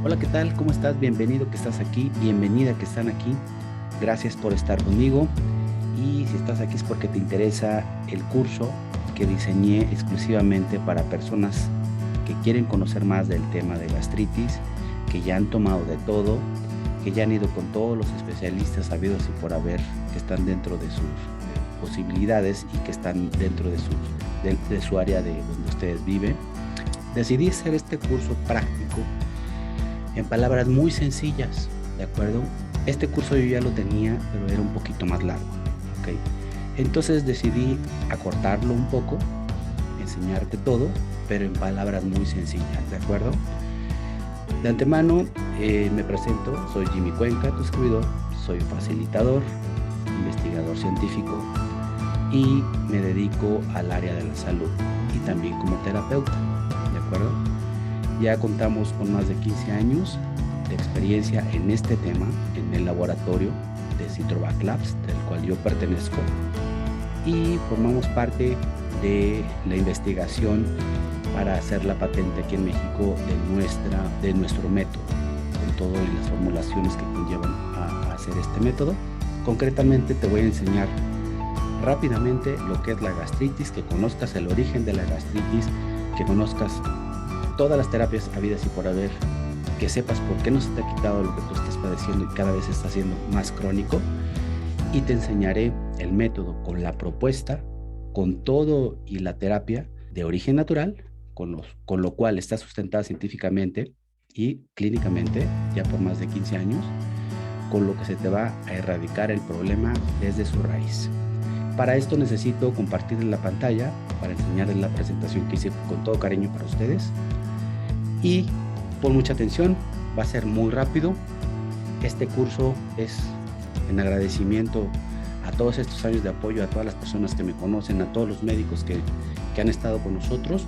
Hola, ¿qué tal? ¿Cómo estás? Bienvenido que estás aquí, bienvenida que están aquí. Gracias por estar conmigo. Y si estás aquí es porque te interesa el curso que diseñé exclusivamente para personas que quieren conocer más del tema de gastritis, que ya han tomado de todo, que ya han ido con todos los especialistas habidos y por haber, que están dentro de sus posibilidades y que están dentro de su área de donde ustedes viven. Decidí hacer este curso práctico en palabras muy sencillas, ¿de acuerdo? Este curso yo ya lo tenía, pero era un poquito más largo, ¿ok? Entonces decidí acortarlo un poco, enseñarte todo, pero en palabras muy sencillas, ¿de acuerdo? De antemano me presento, soy Jimmy Cuenca, tu servidor, soy facilitador, investigador científico y me dedico al área de la salud y también como terapeuta, ¿de acuerdo? Ya contamos con más de 15 años de experiencia en este tema, en el laboratorio de Citrovac Labs, del cual yo pertenezco, y formamos parte de la investigación para hacer la patente aquí en México de nuestro método, con todas las formulaciones que conllevan a hacer este método. Concretamente te voy a enseñar rápidamente lo que es la gastritis, que conozcas el origen de la gastritis, que conozcas todas las terapias habidas y por haber, que sepas por qué no se te ha quitado lo que tú estás padeciendo y cada vez está siendo más crónico, y te enseñaré el método con la propuesta, con todo y la terapia de origen natural, con lo cual está sustentada científicamente y clínicamente ya por más de 15 años, con lo que se te va a erradicar el problema desde su raíz. Para esto necesito compartir la pantalla para enseñarles la presentación que hice con todo cariño para ustedes. Y pon mucha atención, va a ser muy rápido. Este curso es en agradecimiento a todos estos años de apoyo, a todas las personas que me conocen, a todos los médicos que han estado con nosotros,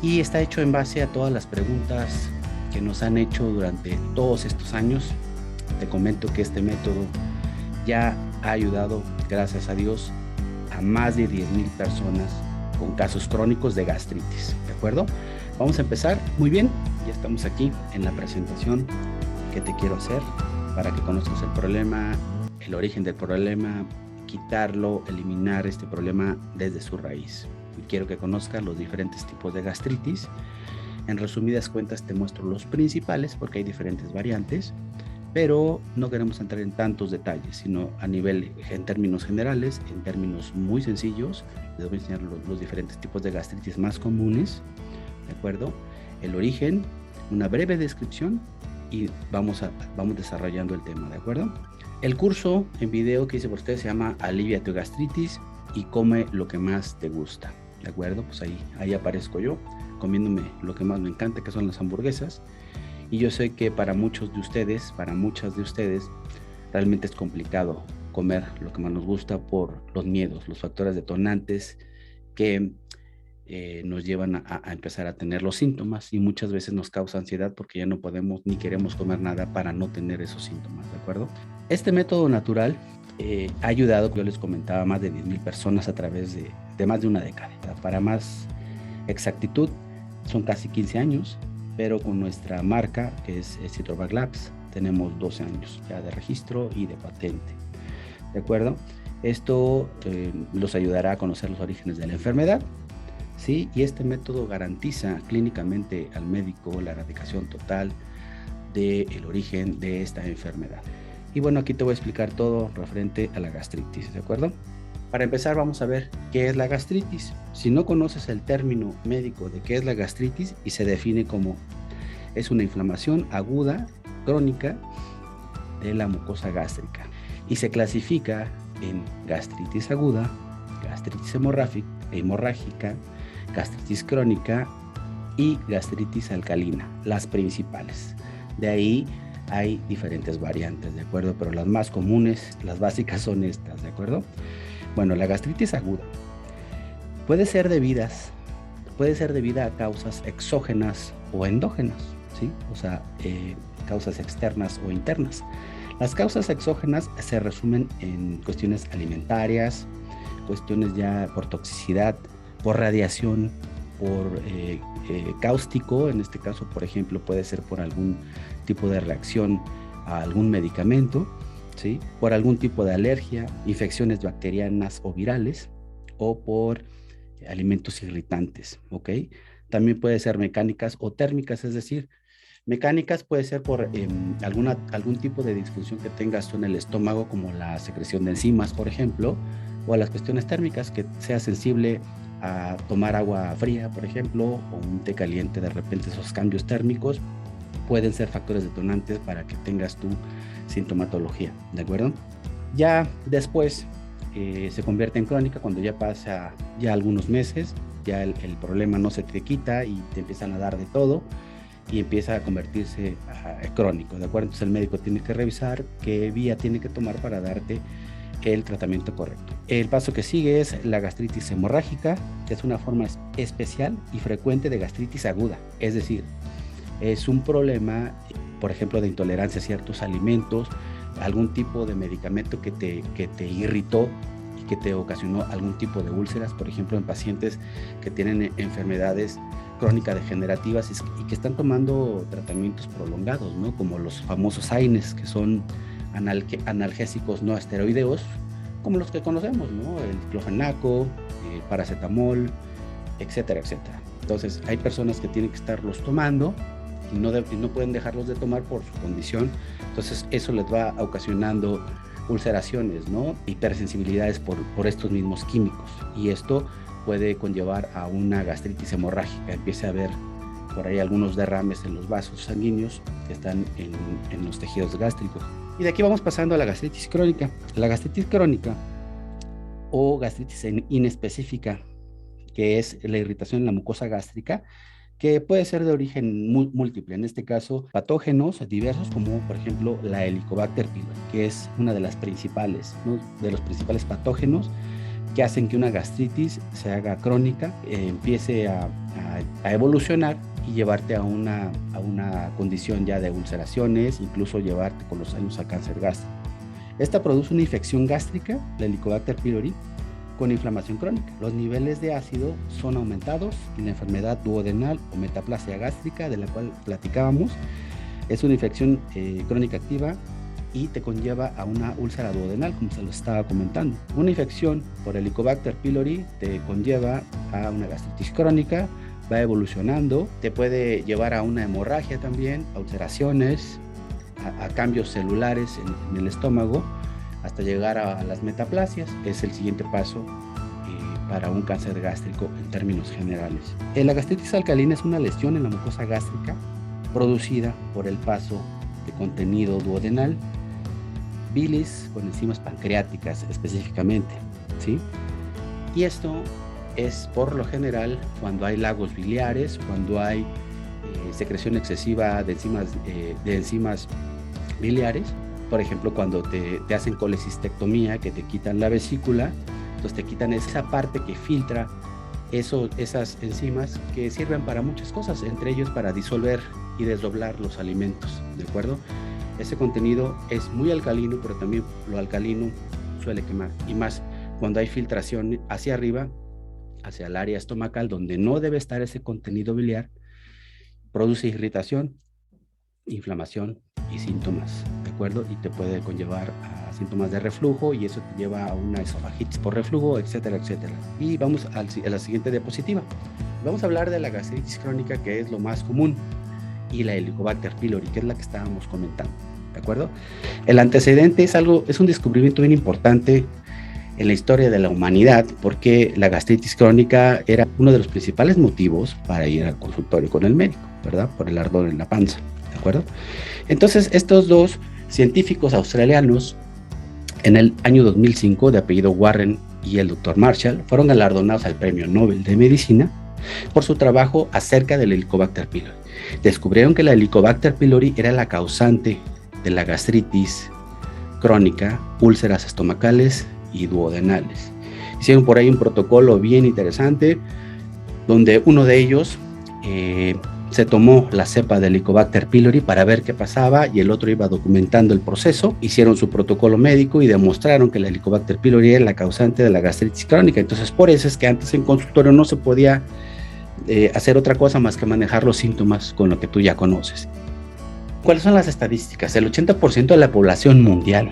y está hecho en base a todas las preguntas que nos han hecho durante todos estos años. Te comento que este método ya ha ayudado, gracias a Dios, a más de 10,000 personas con casos crónicos de gastritis, ¿de acuerdo? Vamos a empezar. Muy bien, ya estamos aquí en la presentación que te quiero hacer para que conozcas el problema, el origen del problema, quitarlo, eliminar este problema desde su raíz. Y quiero que conozcas los diferentes tipos de gastritis. En resumidas cuentas te muestro los principales porque hay diferentes variantes, pero no queremos entrar en tantos detalles, sino a nivel, en términos generales, en términos muy sencillos. Les voy a enseñar los diferentes tipos de gastritis más comunes, ¿de acuerdo? El origen, una breve descripción y vamos desarrollando el tema, ¿de acuerdo? El curso en video que hice por ustedes se llama Alivia tu gastritis y come lo que más te gusta, ¿de acuerdo? Pues ahí aparezco yo comiéndome lo que más me encanta, que son las hamburguesas. Y yo sé que para muchas de ustedes, realmente es complicado comer lo que más nos gusta por los miedos, los factores detonantes que nos llevan a empezar a tener los síntomas, y muchas veces nos causa ansiedad porque ya no podemos ni queremos comer nada para no tener esos síntomas, ¿de acuerdo? Este método natural ha ayudado, como yo les comentaba, a más de 10,000 personas a través de más de una década. Para más exactitud, son casi 15 años, pero con nuestra marca, que es Citrovac Labs, tenemos 12 años ya de registro y de patente, ¿de acuerdo? Esto los ayudará a conocer los orígenes de la enfermedad, ¿sí? Y este método garantiza clínicamente al médico la erradicación total del origen de esta enfermedad. Y bueno, aquí te voy a explicar todo referente a la gastritis, ¿de acuerdo? Para empezar, vamos a ver qué es la gastritis. Si no conoces el término médico de qué es la gastritis, y se define como es una inflamación aguda, crónica, de la mucosa gástrica, y se clasifica en gastritis aguda, gastritis hemorrágica, gastritis crónica y gastritis alcalina, las principales. De ahí hay diferentes variantes, ¿de acuerdo? Pero las más comunes, las básicas son estas, ¿de acuerdo? Bueno, la gastritis aguda puede ser debida a causas exógenas o endógenas, ¿sí? O sea, causas externas o internas. Las causas exógenas se resumen en cuestiones alimentarias, cuestiones ya por toxicidad, por radiación, por cáustico, en este caso, por ejemplo, puede ser por algún tipo de reacción a algún medicamento, ¿sí? Por algún tipo de alergia, infecciones bacterianas o virales, o por alimentos irritantes, ¿ok? También puede ser mecánicas o térmicas, es decir, mecánicas puede ser por algún tipo de disfunción que tengas tú en el estómago, como la secreción de enzimas, por ejemplo, o a las cuestiones térmicas, que sea sensible a tomar agua fría, por ejemplo, o un té caliente. De repente esos cambios térmicos pueden ser factores detonantes para que tengas tu sintomatología, ¿de acuerdo? Ya después se convierte en crónica cuando ya pasa ya algunos meses, ya el problema no se te quita y te empiezan a dar de todo y empieza a convertirse crónico, ¿de acuerdo? Entonces el médico tiene que revisar qué vía tiene que tomar para darte el tratamiento correcto. El paso que sigue es la gastritis hemorrágica, que es una forma especial y frecuente de gastritis aguda, es decir, es un problema, por ejemplo, de intolerancia a ciertos alimentos, algún tipo de medicamento que te irritó y que te ocasionó algún tipo de úlceras, por ejemplo, en pacientes que tienen enfermedades crónicas degenerativas y que están tomando tratamientos prolongados, ¿no? Como los famosos AINES, que son analgésicos no esteroideos, como los que conocemos, ¿no? El clofenaco, el paracetamol, etcétera, etcétera. Entonces, hay personas que tienen que estarlos tomando y no pueden dejarlos de tomar por su condición. Entonces, eso les va ocasionando ulceraciones, ¿no? Hipersensibilidades por estos mismos químicos. Y esto puede conllevar a una gastritis hemorrágica. Empieza a haber por ahí algunos derrames en los vasos sanguíneos que están en los tejidos gástricos. Y de aquí vamos pasando a la gastritis crónica. La gastritis crónica o gastritis inespecífica, que es la irritación en la mucosa gástrica, que puede ser de origen múltiple, en este caso patógenos diversos, como por ejemplo la Helicobacter pylori, que es una de las principales, ¿no? De los principales patógenos que hacen que una gastritis se haga crónica, empiece a evolucionar y llevarte a una condición ya de ulceraciones, incluso llevarte con los años a cáncer gástrico. Esta produce una infección gástrica, la Helicobacter pylori, con inflamación crónica. Los niveles de ácido son aumentados y la enfermedad duodenal o metaplasia gástrica, de la cual platicábamos, es una infección crónica activa y te conlleva a una úlcera duodenal, como se lo estaba comentando. Una infección por Helicobacter pylori te conlleva a una gastritis crónica, va evolucionando, te puede llevar a una hemorragia también, a ulceraciones, a cambios celulares en el estómago, hasta llegar a las metaplasias, que es el siguiente paso para un cáncer gástrico en términos generales. La gastritis alcalina es una lesión en la mucosa gástrica producida por el paso de contenido duodenal, bilis con enzimas pancreáticas específicamente, ¿sí? Y esto es por lo general cuando hay lagos biliares, cuando hay secreción excesiva de enzimas biliares. Por ejemplo, cuando te hacen colecistectomía, que te quitan la vesícula, entonces te quitan esa parte que filtra esas enzimas que sirven para muchas cosas, entre ellos para disolver y desdoblar los alimentos, ¿de acuerdo? Ese contenido es muy alcalino, pero también lo alcalino suele quemar, y más cuando hay filtración hacia arriba, hacia el área estomacal, donde no debe estar ese contenido biliar, produce irritación, inflamación y síntomas, ¿de acuerdo? Y te puede conllevar a síntomas de reflujo y eso te lleva a una esofagitis por reflujo, etcétera, etcétera. Y vamos a la siguiente diapositiva. Vamos a hablar de la gastritis crónica, que es lo más común, y la Helicobacter pylori, que es la que estábamos comentando, ¿de acuerdo? El antecedente es un descubrimiento bien importante en la historia de la humanidad, porque la gastritis crónica era uno de los principales motivos para ir al consultorio con el médico, ¿verdad? Por el ardor en la panza, ¿de acuerdo? Entonces, estos dos científicos australianos, en el año 2005, de apellido Warren y el Dr. Marshall, fueron galardonados al Premio Nobel de Medicina por su trabajo acerca del Helicobacter pylori. Descubrieron que la Helicobacter pylori era la causante de la gastritis crónica, úlceras estomacales y duodenales. Hicieron por ahí un protocolo bien interesante, donde uno de ellos se tomó la cepa de Helicobacter pylori para ver qué pasaba y el otro iba documentando el proceso. Hicieron su protocolo médico y demostraron que la Helicobacter pylori era la causante de la gastritis crónica. Entonces, por eso es que antes en consultorio no se podía hacer otra cosa más que manejar los síntomas con lo que tú ya conoces. ¿Cuáles son las estadísticas? El 80% de la población mundial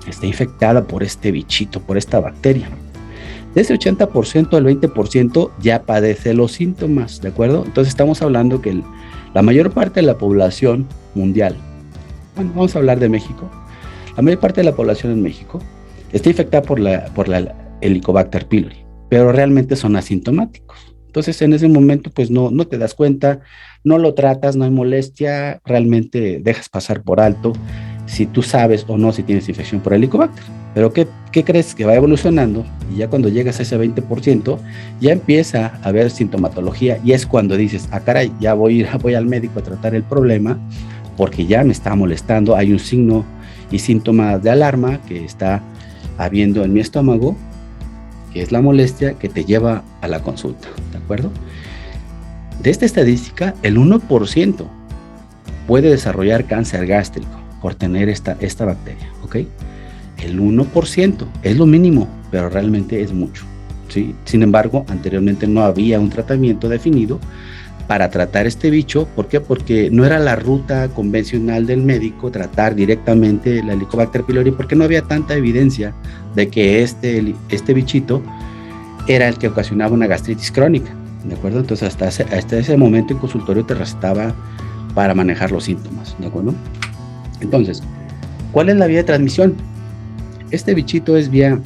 está infectada por este bichito, por esta bacteria. De ese 80%, el 20% ya padece los síntomas, ¿de acuerdo? Entonces estamos hablando que la mayor parte de la población mundial, bueno, vamos a hablar de México, la mayor parte de la población en México está infectada por la Helicobacter pylori, pero realmente son asintomáticos. Entonces en ese momento pues no te das cuenta, no lo tratas, no hay molestia, realmente dejas pasar por alto si tú sabes o no si tienes infección por Helicobacter. Pero ¿qué crees? Que va evolucionando y ya cuando llegas a ese 20% ya empieza a haber sintomatología y es cuando dices, caray, ya voy al médico a tratar el problema porque ya me está molestando, hay un signo y síntoma de alarma que está habiendo en mi estómago, que es la molestia que te lleva a la consulta, ¿de acuerdo? De esta estadística, el 1% puede desarrollar cáncer gástrico por tener esta bacteria, ¿ok? El 1% es lo mínimo, pero realmente es mucho, ¿sí? Sin embargo, anteriormente no había un tratamiento definido para tratar este bicho. ¿Por qué? Porque no era la ruta convencional del médico tratar directamente la Helicobacter pylori, porque no había tanta evidencia de que este bichito era el que ocasionaba una gastritis crónica, ¿de acuerdo? Entonces hasta ese momento en consultorio te recetaba para manejar los síntomas, ¿de acuerdo? Entonces, ¿cuál es la vía de transmisión? Este bichito viene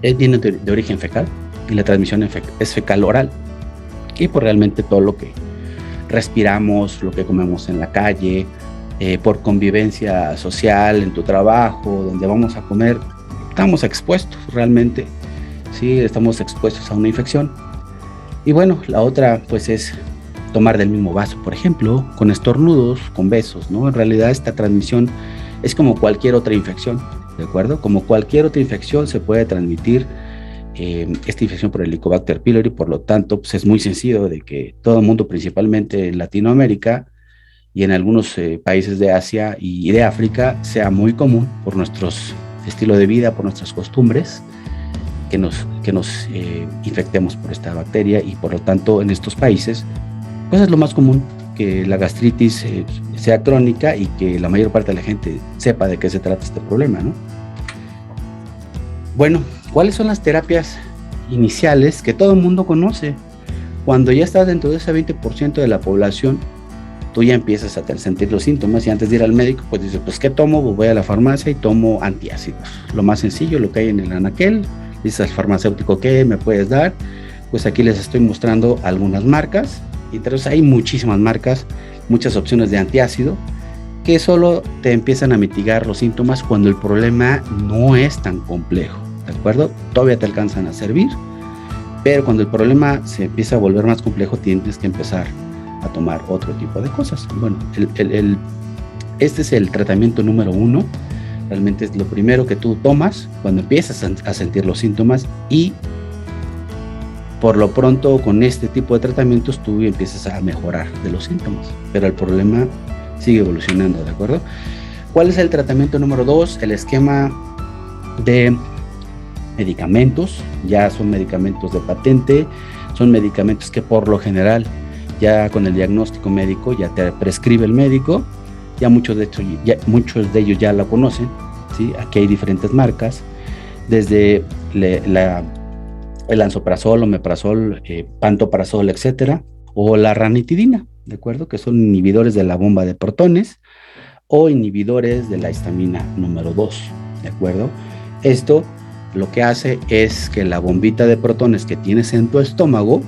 de origen fecal y la transmisión es fecal oral. Y por realmente todo lo que respiramos, lo que comemos en la calle, por convivencia social, en tu trabajo, donde vamos a comer, estamos expuestos realmente, ¿sí? Estamos expuestos a una infección. Y bueno, la otra pues es tomar del mismo vaso, por ejemplo, con estornudos, con besos, ¿no? En realidad esta transmisión es como cualquier otra infección, ¿de acuerdo? Como cualquier otra infección se puede transmitir esta infección por Helicobacter pylori, por lo tanto, pues es muy sencillo de que todo el mundo, principalmente en Latinoamérica y en algunos países de Asia y de África, sea muy común por nuestros estilo de vida, por nuestras costumbres, que nos infectemos por esta bacteria y por lo tanto en estos países, pues es lo más común que la gastritis sea crónica y que la mayor parte de la gente sepa de qué se trata este problema, ¿no? Bueno, ¿cuáles son las terapias iniciales que todo el mundo conoce? Cuando ya estás dentro de ese 20% de la población, tú ya empiezas a sentir los síntomas y antes de ir al médico, pues dices, pues ¿qué tomo? Pues voy a la farmacia y tomo antiácidos. Lo más sencillo, lo que hay en el anaquel. Dices al farmacéutico, ¿qué me puedes dar? Pues aquí les estoy mostrando algunas marcas. Y entonces hay muchísimas marcas, muchas opciones de antiácido que solo te empiezan a mitigar los síntomas cuando el problema no es tan complejo. ¿De acuerdo? Todavía te alcanzan a servir, pero cuando el problema se empieza a volver más complejo, tienes que empezar a tomar otro tipo de cosas. Bueno, este es el tratamiento número 1. Realmente es lo primero que tú tomas cuando empiezas a sentir los síntomas y por lo pronto con este tipo de tratamientos tú empiezas a mejorar de los síntomas, pero el problema sigue evolucionando, ¿de acuerdo? ¿Cuál es el tratamiento número 2? El esquema de medicamentos. Ya son medicamentos de patente, son medicamentos que por lo general ya con el diagnóstico médico ya te prescribe el médico, ya muchos de ellos ya la conocen, ¿sí? Aquí hay diferentes marcas, desde el lansoprazol, omeprazol, pantoprazol, etcétera, o la ranitidina, ¿de acuerdo? Que son inhibidores de la bomba de protones o inhibidores de la histamina número 2, ¿de acuerdo? Esto lo que hace es que la bombita de protones que tienes en tu estómago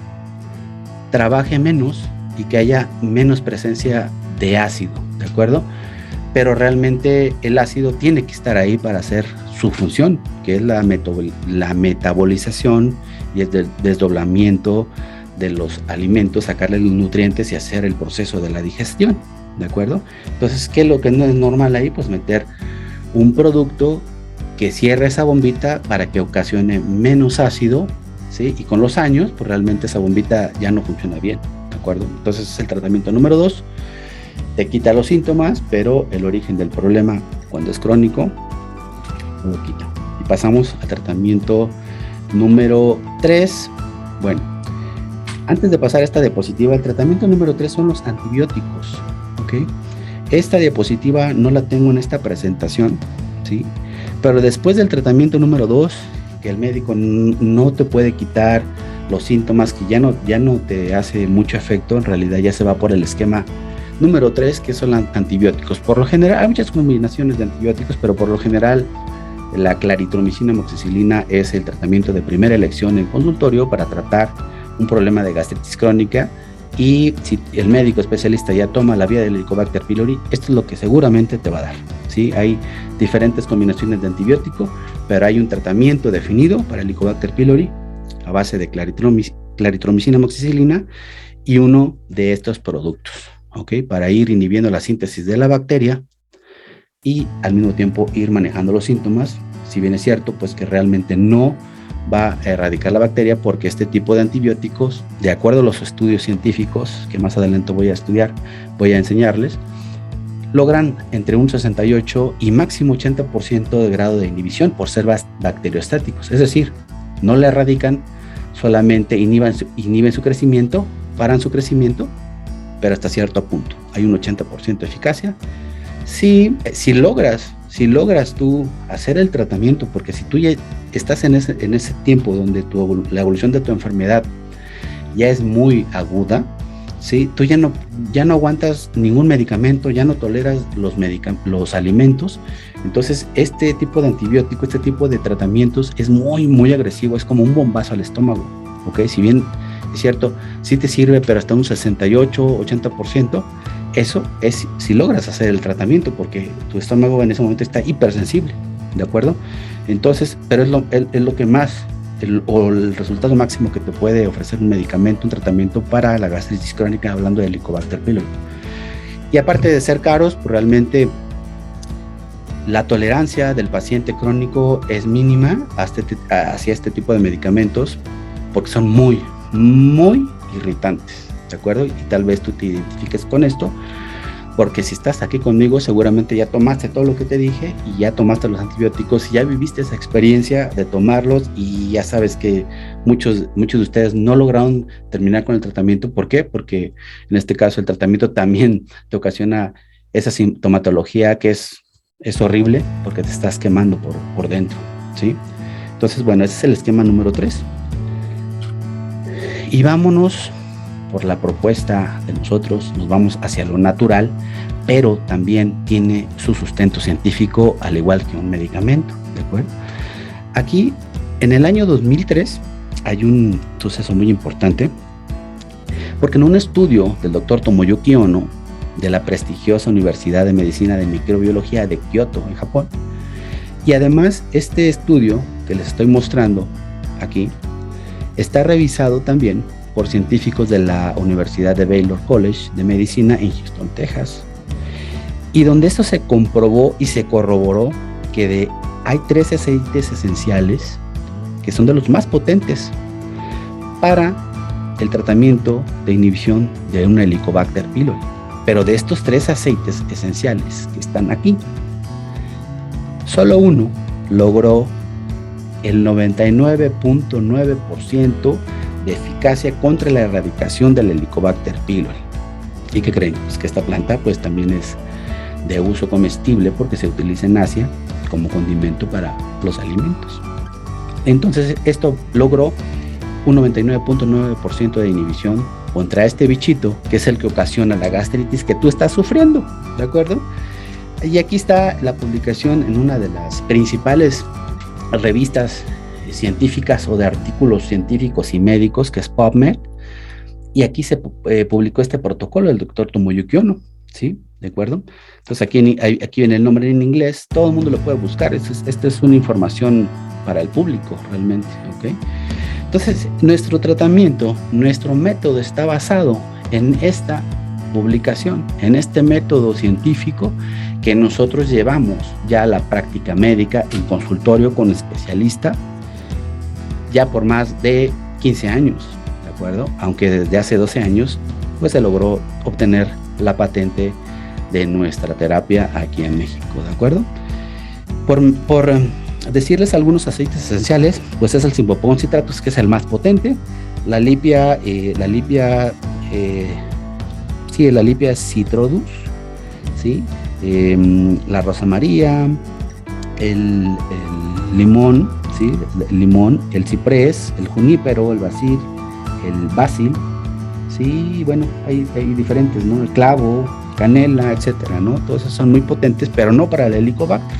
trabaje menos y que haya menos presencia de ácido, ¿de acuerdo? Pero realmente el ácido tiene que estar ahí para hacer su función, que es la metabolización y el desdoblamiento de los alimentos, sacarle los nutrientes y hacer el proceso de la digestión, ¿de acuerdo? Entonces, ¿qué es lo que no es normal ahí? Pues meter un producto que cierre esa bombita para que ocasione menos ácido, ¿sí? Y con los años, pues realmente esa bombita ya no funciona bien, ¿de acuerdo? Entonces es el tratamiento número 2, te quita los síntomas, pero el origen del problema, cuando es crónico, no lo quita. Y pasamos al tratamiento número 3. Bueno, Antes de pasar a esta diapositiva, el tratamiento número 3 son los antibióticos, ¿ok? Esta diapositiva no la tengo en esta presentación, ¿sí? Pero después del tratamiento número 2, que el médico no te puede quitar los síntomas, que ya no te hace mucho efecto, en realidad ya se va por el esquema número 3, que son antibióticos. Por lo general, hay muchas combinaciones de antibióticos, pero por lo general la claritromicina, amoxicilina es el tratamiento de primera elección en consultorio para tratar un problema de gastritis crónica. Y si el médico especialista ya toma la vía del Helicobacter pylori, esto es lo que seguramente te va a dar, ¿sí? Hay diferentes combinaciones de antibiótico, pero hay un tratamiento definido para el Helicobacter pylori a base de claritromicina, amoxicilina y uno de estos productos, ¿ok? Para ir inhibiendo la síntesis de la bacteria y al mismo tiempo ir manejando los síntomas. Si bien es cierto, pues que realmente no va a erradicar la bacteria, porque este tipo de antibióticos, de acuerdo a los estudios científicos que más adelante voy a enseñarles, logran entre un 68 y máximo 80% de grado de inhibición por ser bacteriostáticos. Es decir, no la erradican, solamente inhiben su crecimiento, paran su crecimiento, pero hasta cierto punto. Hay un 80% de eficacia. Si logras tú hacer el tratamiento, porque si tú ya estás en ese tiempo donde la evolución de tu enfermedad ya es muy aguda, ¿sí? Tú ya no aguantas ningún medicamento, ya no toleras los alimentos. Entonces este tipo de antibiótico, este tipo de tratamientos es muy, muy agresivo, es como un bombazo al estómago, ¿ok? Si bien es cierto, sí te sirve, pero hasta un 68, 80%, eso es si logras hacer el tratamiento, porque tu estómago en ese momento está hipersensible, ¿de acuerdo? Entonces, pero es lo que más, el resultado máximo que te puede ofrecer un medicamento, un tratamiento para la gastritis crónica, hablando del Helicobacter pylori. Y aparte de ser caros, pues realmente la tolerancia del paciente crónico es mínima hacia este tipo de medicamentos, porque son muy, muy irritantes, ¿de acuerdo? Y tal vez tú te identifiques con esto, porque si estás aquí conmigo seguramente ya tomaste todo lo que te dije y ya tomaste los antibióticos y ya viviste esa experiencia de tomarlos, y ya sabes que muchos de ustedes no lograron terminar con el tratamiento. ¿Por qué? Porque en este caso el tratamiento también te ocasiona esa sintomatología que es horrible, porque te estás quemando por dentro, ¿sí? Entonces, bueno, ese es el esquema número 3. Y vámonos por la propuesta de nosotros, nos vamos hacia lo natural, pero también tiene su sustento científico, al igual que un medicamento, ¿de acuerdo? Aquí, en el año 2003, hay un suceso muy importante, porque en un estudio del doctor Tomoyuki Ono, de la prestigiosa Universidad de Medicina de Microbiología de Kioto, en Japón, y además este estudio que les estoy mostrando aquí, está revisado también por científicos de la Universidad de Baylor College de Medicina en Houston, Texas, y donde esto se comprobó y se corroboró que hay 3 aceites esenciales que son de los más potentes para el tratamiento de inhibición de un Helicobacter pylori. Pero de estos 3 aceites esenciales que están aquí, solo uno logró el 99.9% de eficacia contra la erradicación del Helicobacter pylori. ¿Y qué creen? Pues que esta planta pues también es de uso comestible, porque se utiliza en Asia como condimento para los alimentos. Entonces esto logró un 99.9% de inhibición contra este bichito, que es el que ocasiona la gastritis que tú estás sufriendo, ¿de acuerdo? Y aquí está la publicación en una de las principales revistas científicas o de artículos científicos y médicos, que es PubMed, y aquí se publicó este protocolo del doctor Tomoyuki Ono, ¿sí? ¿De acuerdo? Entonces aquí viene el nombre en inglés, todo el mundo lo puede buscar, esta es una información para el público realmente, ¿ok? Entonces nuestro tratamiento, nuestro método está basado en esta publicación, en este método científico que nosotros llevamos ya a la práctica médica en consultorio con especialista ya por más de 15 años, ¿de acuerdo? Aunque desde hace 12 años pues se logró obtener la patente de nuestra terapia aquí en México, ¿de acuerdo? Por decirles algunos aceites esenciales, pues es el Cimbopon citratus, que es el más potente, Sí, la Lipia citrodus, ¿sí? La rosa maría, el limón, ¿sí? El limón, el ciprés, el junípero, el basil, sí, bueno, hay diferentes, ¿no? El clavo, canela, etcétera, ¿no? Todos esos son muy potentes, pero no para el Helicobacter,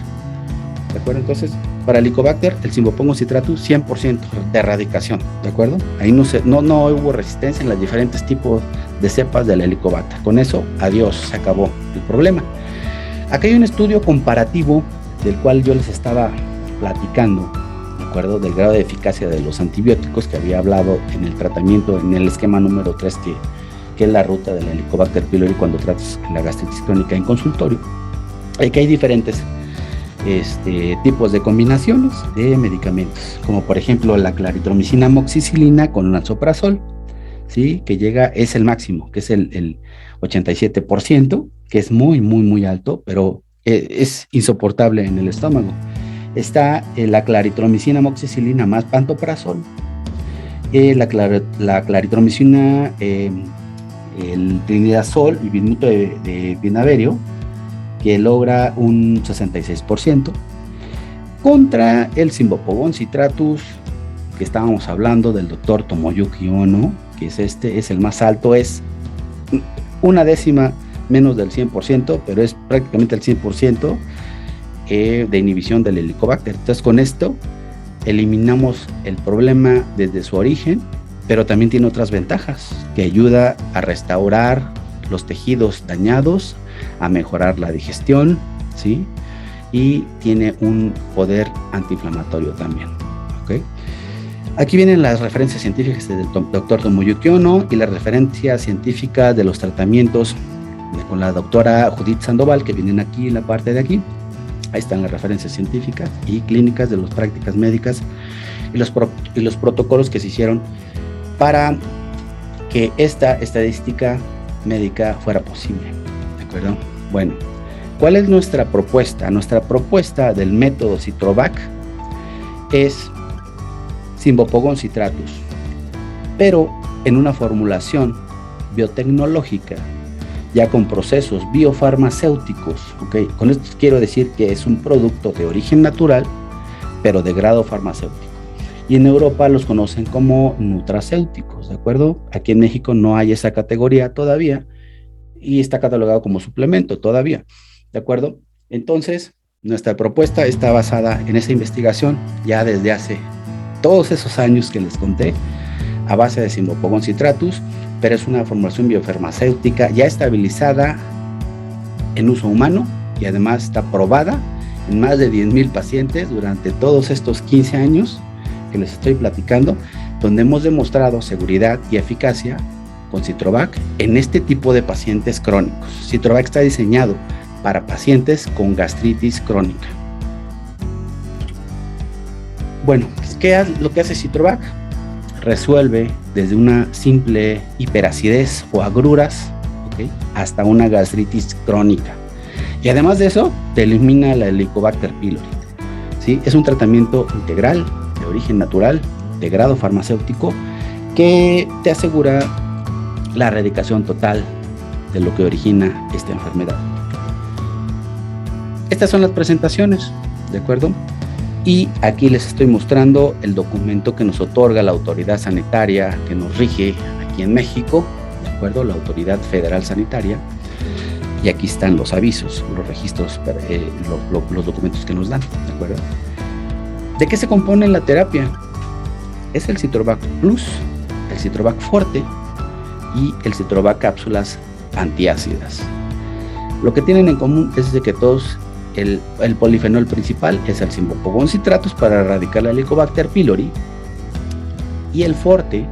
¿de acuerdo? Entonces, para el Helicobacter, el Cymbopogon citratus, 100% de erradicación, ¿de acuerdo? Ahí no hubo resistencia en los diferentes tipos de cepas del Helicobacter. Con eso, adiós, se acabó el problema. Acá hay un estudio comparativo del cual yo les estaba platicando, ¿de acuerdo? Del grado de eficacia de los antibióticos que había hablado en el tratamiento, en el esquema número 3, que es la ruta del Helicobacter pylori cuando tratas la gastritis crónica en consultorio. Que hay diferentes tipos de combinaciones de medicamentos, como por ejemplo la claritromicina amoxicilina con lansoprazol, ¿sí? Que es el máximo, que es el 87%, que es muy, muy, muy alto, pero es insoportable en el estómago. Está la claritromicina amoxicilina más pantoprazol, la claritromicina, el trinidazol y bismuto de binaverio, que logra un 66%, contra el Cymbopogon citratus, que estábamos hablando del doctor Tomoyuki Ono, que es el más alto, es una décima menos del 100%, pero es prácticamente el 100% de inhibición del Helicobacter. Entonces, con esto eliminamos el problema desde su origen, pero también tiene otras ventajas, que ayuda a restaurar los tejidos dañados, a mejorar la digestión, ¿sí? Y tiene un poder antiinflamatorio también, ¿ok? Aquí vienen las referencias científicas del doctor Tomoyuki Ono y la referencia científica de los tratamientos con la doctora Judith Sandoval, que vienen aquí en la parte de aquí. Ahí están las referencias científicas y clínicas de las prácticas médicas y los protocolos que se hicieron para que esta estadística médica fuera posible, ¿de acuerdo? Bueno, ¿cuál es nuestra propuesta? Nuestra propuesta del método Citrovac es Cymbopogon citratus, pero en una formulación biotecnológica, ya con procesos biofarmacéuticos, ¿ok? Con esto quiero decir que es un producto de origen natural, pero de grado farmacéutico. Y en Europa los conocen como nutracéuticos, ¿de acuerdo? Aquí en México no hay esa categoría todavía y está catalogado como suplemento todavía, ¿de acuerdo? Entonces, nuestra propuesta está basada en esa investigación ya desde hace todos esos años que les conté, a base de Cymbopogon citratus, pero es una formulación biofarmacéutica ya estabilizada en uso humano y además está probada en más de 10,000 pacientes durante todos estos 15 años que les estoy platicando, donde hemos demostrado seguridad y eficacia con Citrovac en este tipo de pacientes crónicos. Citrovac está diseñado para pacientes con gastritis crónica. Bueno, ¿qué es lo que hace Citrovac? Resuelve desde una simple hiperacidez o agruras, ¿okay?, hasta una gastritis crónica. Y además de eso, te elimina la Helicobacter pylori, ¿sí? Es un tratamiento integral, de origen natural, de grado farmacéutico, que te asegura la erradicación total de lo que origina esta enfermedad. Estas son las presentaciones, ¿de acuerdo? Y aquí les estoy mostrando el documento que nos otorga la autoridad sanitaria que nos rige aquí en México, ¿de acuerdo? La Autoridad Federal Sanitaria. Y aquí están los avisos, los registros, los documentos que nos dan, ¿de acuerdo? ¿De qué se compone la terapia? Es el Citrovac Plus, el Citrovac Forte y el Citrovac cápsulas antiácidas. Lo que tienen en común es de que todos el polifenol principal es el Cymbopogon citratus para erradicar la Helicobacter pylori, y el Forte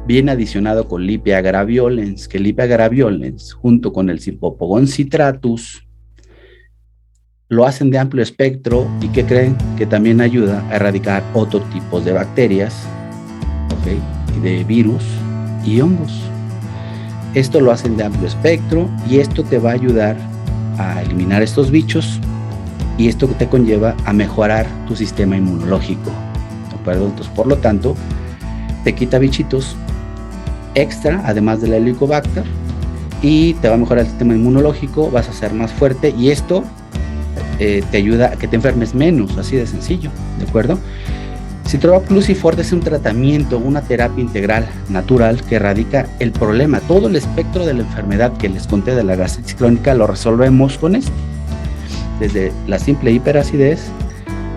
viene adicionado con Lipia graviolens, que Lipia graviolens junto con el Cymbopogon citratus lo hacen de amplio espectro y que creen que también ayuda a erradicar otros tipos de bacterias, ¿okay?, y de virus y hongos. Esto lo hacen de amplio espectro y esto te va a ayudar a eliminar estos bichos, y esto te conlleva a mejorar tu sistema inmunológico, ¿de acuerdo? Entonces, por lo tanto, te quita bichitos extra, además de la Helicobacter, y te va a mejorar el sistema inmunológico, vas a ser más fuerte, y esto te ayuda a que te enfermes menos, así de sencillo, ¿de acuerdo? Citrovac Plus y Forte es un tratamiento, una terapia integral natural que erradica el problema. Todo el espectro de la enfermedad que les conté de la gastritis crónica lo resolvemos con esto. Desde la simple hiperacidez,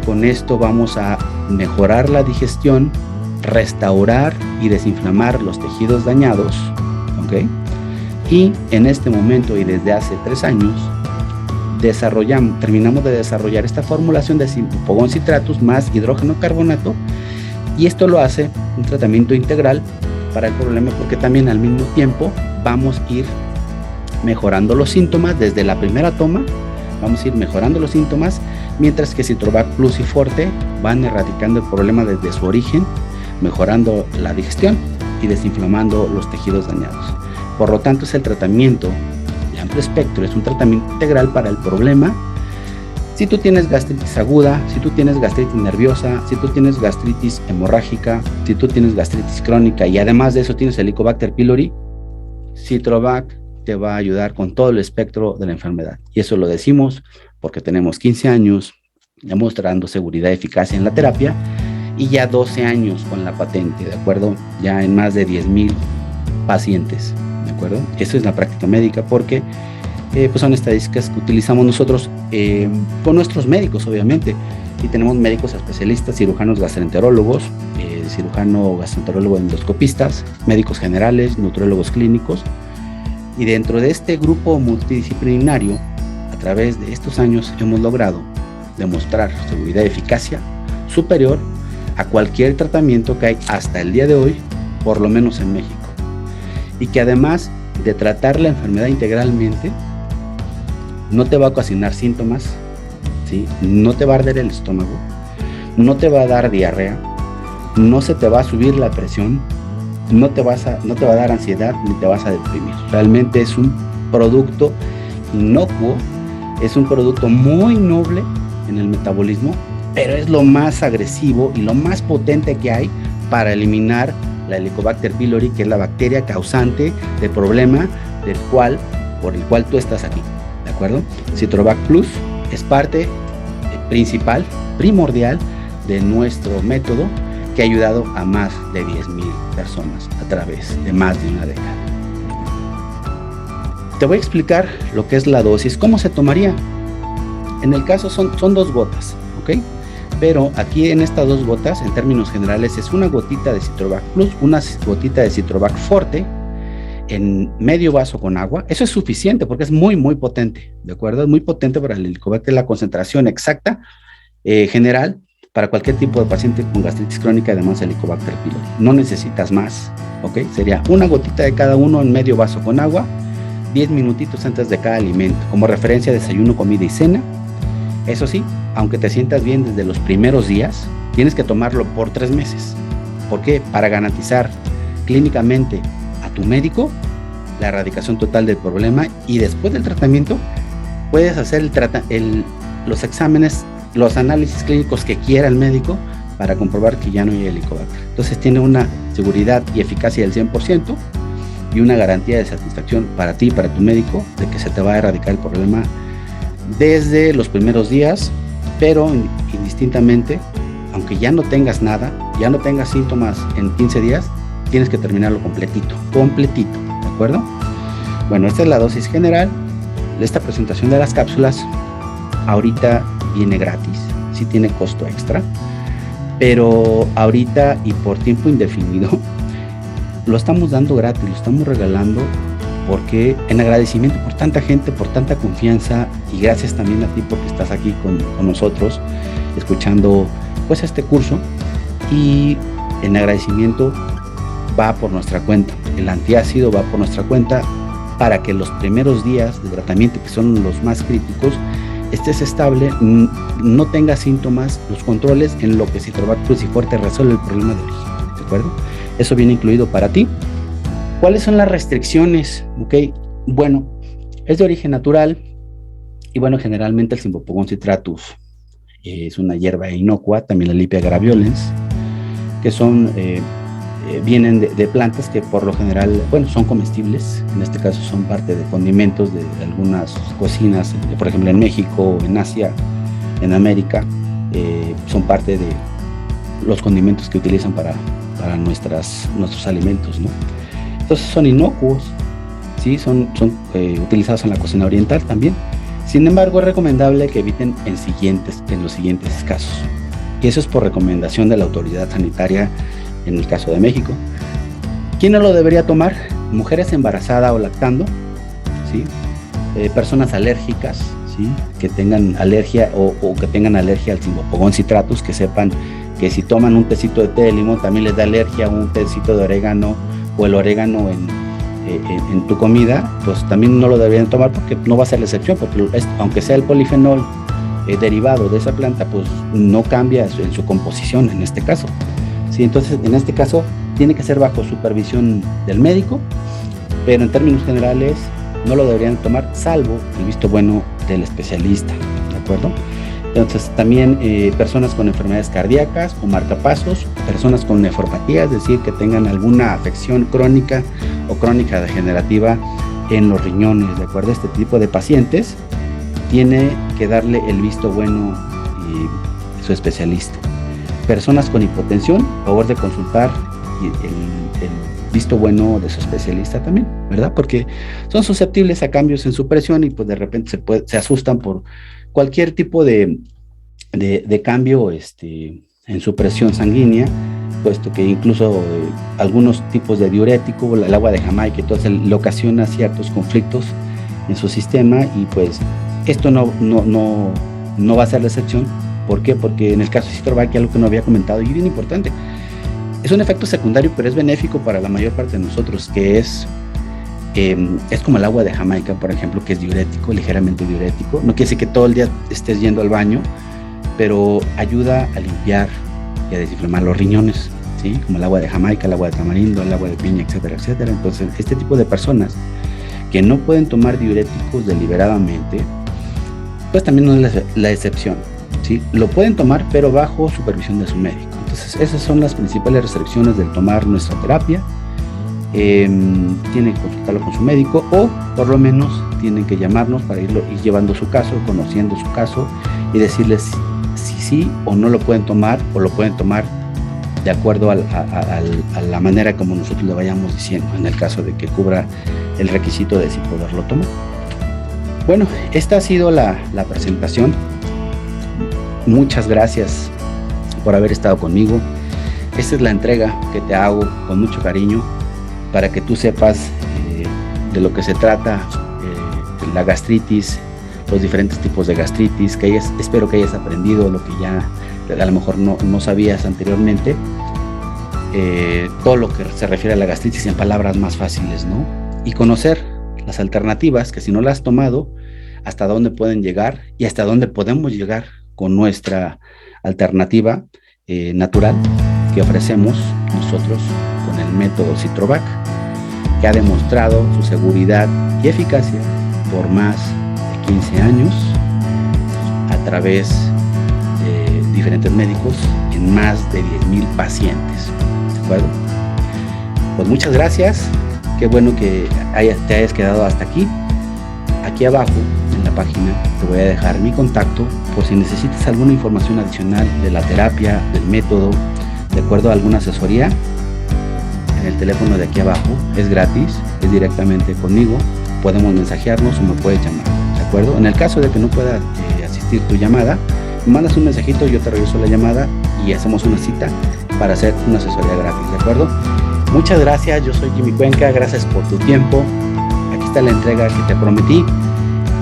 con esto vamos a mejorar la digestión, restaurar y desinflamar los tejidos dañados, ¿ok? Y en este momento y desde hace 3 años, terminamos de desarrollar esta formulación de Simpagon citratus más hidrógeno carbonato, y esto lo hace un tratamiento integral para el problema, porque también al mismo tiempo vamos a ir mejorando los síntomas desde la primera toma, vamos a ir mejorando los síntomas, mientras que Citrovac Plus y Forte van erradicando el problema desde su origen, mejorando la digestión y desinflamando los tejidos dañados. Por lo tanto, es el tratamiento de amplio espectro, es un tratamiento integral para el problema. Si tú tienes gastritis aguda, si tú tienes gastritis nerviosa, si tú tienes gastritis hemorrágica, si tú tienes gastritis crónica y además de eso tienes Helicobacter pylori, Citrovac te va a ayudar con todo el espectro de la enfermedad. Y eso lo decimos porque tenemos 15 años demostrando seguridad y eficacia en la terapia, y ya 12 años con la patente, ¿de acuerdo? Ya en más de 10,000 pacientes, ¿de acuerdo? Eso es la práctica médica, porque pues son estadísticas que utilizamos nosotros con nuestros médicos, obviamente, y tenemos médicos especialistas, cirujanos gastroenterólogos, cirujano gastroenterólogo endoscopistas, médicos generales, nutriólogos clínicos, y dentro de este grupo multidisciplinario, a través de estos años hemos logrado demostrar seguridad y eficacia superior a cualquier tratamiento que hay hasta el día de hoy, por lo menos en México, y que además de tratar la enfermedad integralmente, no te va a ocasionar síntomas, ¿sí? No te va a arder el estómago, no te va a dar diarrea, no se te va a subir la presión, no te va a dar ansiedad ni te vas a deprimir. Realmente es un producto inocuo, es un producto muy noble en el metabolismo, pero es lo más agresivo y lo más potente que hay para eliminar la Helicobacter pylori, que es la bacteria causante del problema por el cual tú estás aquí, ¿de acuerdo? Citrovac Plus es parte principal, primordial de nuestro método, que ha ayudado a más de 10,000 personas a través de más de una década. Te voy a explicar lo que es la dosis, cómo se tomaría. En el caso son 2 gotas, ¿ok? Pero aquí en estas 2 gotas, en términos generales, es una gotita de Citrovac Plus, una gotita de Citrovac Forte en medio vaso con agua. Eso es suficiente porque es muy, muy potente, ¿de acuerdo? Es muy potente para el Helicobacter, la concentración exacta general para cualquier tipo de paciente con gastritis crónica, además del Helicobacter pylori. No necesitas más, ¿ok? Sería una gotita de cada uno en medio vaso con agua, 10 minutitos antes de cada alimento, como referencia desayuno, comida y cena. Eso sí, aunque te sientas bien desde los primeros días, tienes que tomarlo por 3 meses. ¿Por qué? Para garantizar clínicamente a tu médico la erradicación total del problema, y después del tratamiento puedes hacer los exámenes, los análisis clínicos que quiera el médico para comprobar que ya no hay Helicobacter. Entonces tiene una seguridad y eficacia del 100% y una garantía de satisfacción para ti y para tu médico de que se te va a erradicar el problema desde los primeros días, pero indistintamente, aunque ya no tengas nada, ya no tengas síntomas en 15 días, tienes que terminarlo completito, ¿de acuerdo? Bueno, esta es la dosis general. Esta presentación de las cápsulas ahorita viene gratis, sí tiene costo extra, pero ahorita y por tiempo indefinido lo estamos dando gratis, lo estamos regalando, porque en agradecimiento por tanta gente, por tanta confianza, y gracias también a ti porque estás aquí con nosotros escuchando pues este curso, y en agradecimiento va por nuestra cuenta, el antiácido va por nuestra cuenta, para que los primeros días de tratamiento, que son los más críticos, estés estable, no tengas síntomas, los controles en lo que Citrovac Plus y Forte resuelve el problema de origen, ¿de acuerdo? Eso viene incluido para ti. ¿Cuáles son las restricciones? Ok, bueno, es de origen natural, y bueno, generalmente el Simpagon citratus es una hierba inocua, también la Lipia graveolens, que son vienen de plantas que por lo general, bueno, son comestibles. En este caso son parte de condimentos de algunas cocinas, por ejemplo en México, en Asia, en América, son parte de los condimentos que utilizan para nuestros alimentos, ¿no? Entonces son inocuos, ¿sí? Son utilizados en la cocina oriental también. Sin embargo, es recomendable que eviten en los siguientes casos. Y eso es por recomendación de la autoridad sanitaria en el caso de México. ¿Quién no lo debería tomar? Mujeres embarazadas o lactando, ¿sí? Personas alérgicas, ¿sí? Que tengan alergia o que tengan alergia al Cymbopogon citratus, que sepan que si toman un tecito de té de limón también les da alergia a un tecito de orégano o el orégano en tu comida, pues también no lo deberían tomar porque no va a ser la excepción, porque aunque sea el polifenol derivado de esa planta, pues no cambia en su composición en este caso. Sí, entonces en este caso tiene que ser bajo supervisión del médico, pero en términos generales no lo deberían tomar salvo el visto bueno del especialista, ¿de acuerdo? Entonces también personas con enfermedades cardíacas o marcapasos, personas con nefropatía, es decir, que tengan alguna afección crónica o crónica degenerativa en los riñones, ¿de acuerdo? Este tipo de pacientes tiene que darle el visto bueno y su especialista. Personas con hipotensión, favor de consultar el visto bueno de su especialista también, ¿verdad? Porque son susceptibles a cambios en su presión y pues de repente se asustan por cualquier tipo de cambio en su presión sanguínea, puesto que incluso algunos tipos de diurético, el agua de Jamaica, entonces le ocasiona ciertos conflictos en su sistema y pues esto no va a ser la excepción. ¿Por qué? Porque en el caso de Citrovac, algo que no había comentado y bien importante, es un efecto secundario, pero es benéfico para la mayor parte de nosotros, que es como el agua de Jamaica, por ejemplo, que es diurético, ligeramente diurético. No quiere decir que todo el día estés yendo al baño, pero ayuda a limpiar y a desinflamar los riñones, ¿sí? Como el agua de Jamaica, el agua de tamarindo, el agua de piña, etcétera, etcétera. Entonces, este tipo de personas que no pueden tomar diuréticos deliberadamente, pues también no es la excepción, ¿sí? Lo pueden tomar, pero bajo supervisión de su médico. Entonces, esas son las principales restricciones del tomar nuestra terapia. Tienen que consultarlo con su médico o por lo menos tienen que llamarnos para ir llevando su caso, conociendo su caso y decirles si sí o no lo pueden tomar o lo pueden tomar de acuerdo a la manera como nosotros le vayamos diciendo, en el caso de que cubra el requisito de si poderlo tomar. Bueno, esta ha sido la presentación. Muchas gracias por haber estado conmigo. Esta es la entrega que te hago con mucho cariño para que tú sepas de lo que se trata, la gastritis, los diferentes tipos de gastritis, espero que hayas aprendido lo que ya a lo mejor no sabías anteriormente, todo lo que se refiere a la gastritis en palabras más fáciles, ¿no? Y conocer las alternativas que si no las has tomado, hasta dónde pueden llegar y hasta dónde podemos llegar con nuestra alternativa natural que ofrecemos nosotros con el método Citrovac, que ha demostrado su seguridad y eficacia por más de 15 años a través de diferentes médicos en más de 10,000 pacientes, ¿de acuerdo? Pues muchas gracias, qué bueno que te hayas quedado hasta aquí. Aquí abajo en la página te voy a dejar mi contacto por si necesitas alguna información adicional de la terapia, del método, de acuerdo a alguna asesoría. En el teléfono de aquí abajo es gratis, es directamente conmigo, podemos mensajearnos o me puedes llamar, ¿de acuerdo? En el caso de que no pueda asistir tu llamada, me mandas un mensajito, yo te regreso la llamada y hacemos una cita para hacer una asesoría gratis, ¿de acuerdo? Muchas gracias, yo soy Jimmy Cuenca, gracias por tu tiempo. Aquí está la entrega que te prometí.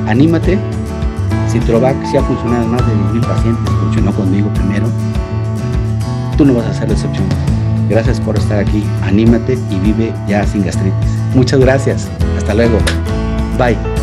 Anímate. Citrovac sí ha funcionado en más de 10,000 pacientes, funcionó conmigo primero. Tú no vas a ser la excepción. Gracias por estar aquí. Anímate y vive ya sin gastritis. Muchas gracias. Hasta luego. Bye.